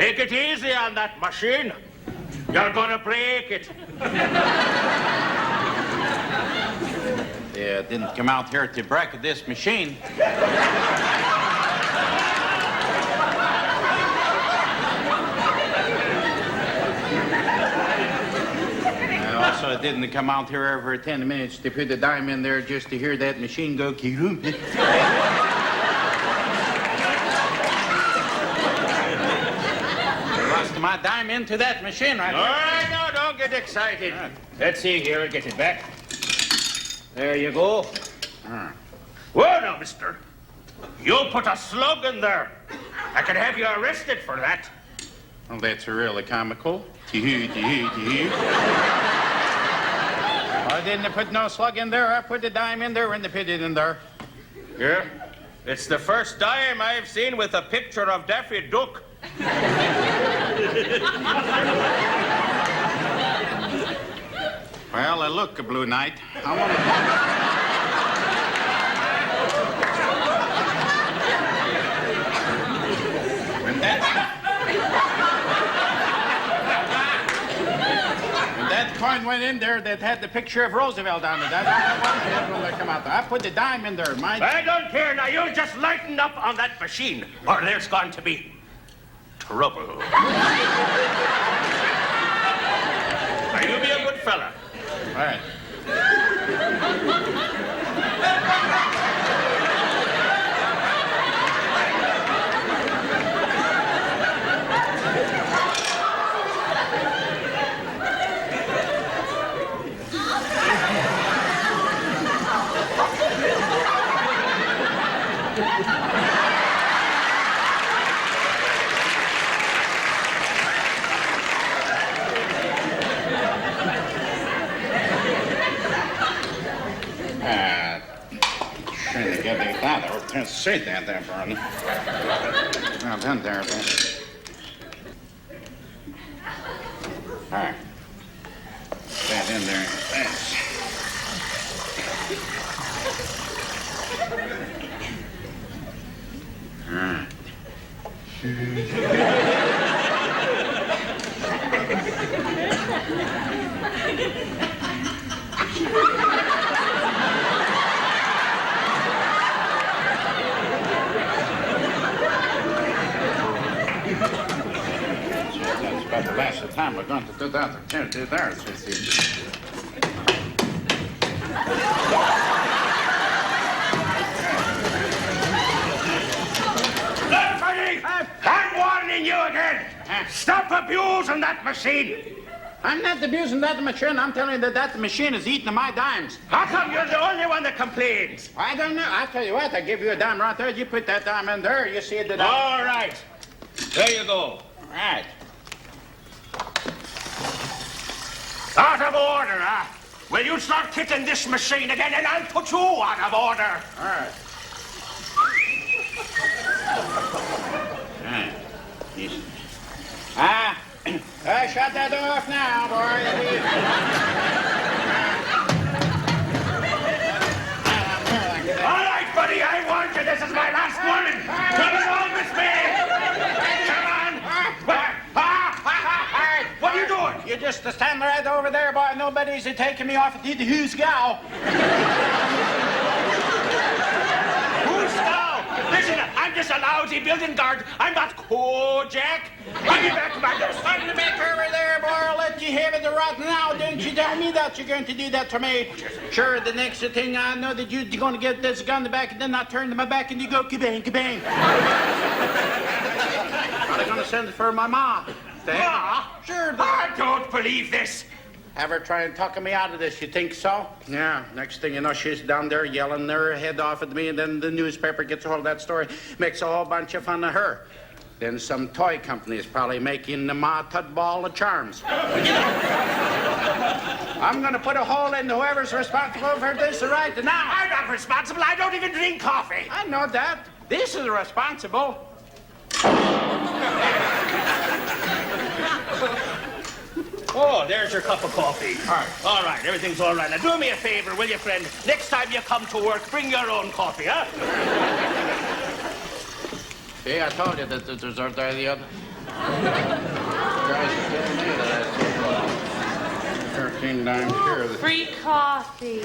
Take it easy on that machine. You're gonna break it. They didn't come out here to break this machine. Also, I didn't come out here every 10 minutes to put a dime in there just to hear that machine go kiloom. I lost my dime into that machine right All right, now, don't get excited. Right. Let's see here, get it back. There you go. Right. Whoa, now, mister. You put a slug in there. I could have you arrested for that. Well, that's really comical. I didn't put no slug in there. I put the dime in there and they put it in there. Yeah? It's the first dime I've seen with a picture of Daffy Duck. Well, look, Blue Knight. I want to... When that coin went in there that had the picture of Roosevelt on it, that's when they come out there. I put the dime in there, mind. I don't care now. You just lighten up on that machine, or there's going to be trouble. Now, you be a good fella. All right. Trying to get it out there. Turn straight down there, Barney. Now, down there, then. All right. That in there. Thanks. All right. That's about the last of the time we're going to do that. I can't do that. I'm warning you again. Stop abusing that machine. I'm not abusing that machine. I'm telling you that that machine is eating my dimes. How come you're the only one that complains? I don't know. I'll tell you what. I give you a dime right there. You put that dime in there. You see the dime. All right. There you go. All right. Out of order, huh? Will you start kicking this machine again and I'll put you out of order. All right. All right. Yes. Shut that off now, boy. All right, buddy, I warned you. This is my last warning. Come along with me. Come on. What are you doing? You just stand right over there, boy. Nobody's taking me off at the who's gal. Who's now? Listen, I'm just a lousy building guard. I'm not Kojak. I'll be back, man. You're starting to back over there, boy. I'll let you have it right now. Don't you tell me that you're going to do that to me. Sure, the next thing I know that you're going to get this gun back, and then I turn to my back and you go kabang, kabang. I'm going to send it for my ma. Ma? Sure. I don't believe this. Have her try and talk me out of this, you think so? Yeah, next thing you know, she's down there yelling her head off at me, and then the newspaper gets a hold of that story, makes a whole bunch of fun of her. Then some toy company is probably making the Ma Tut Ball of Charms. I'm going to put a hole in whoever's responsible for this right now. I'm not responsible. I don't even drink coffee. I know that. This is responsible. Oh, there's your cup of coffee. All right, everything's all right. Now, do me a favor, will you, friend? Next time you come to work, bring your own coffee, huh? See, I told you that there's the other. Guys are killing me that. 13 dimes here. Free coffee.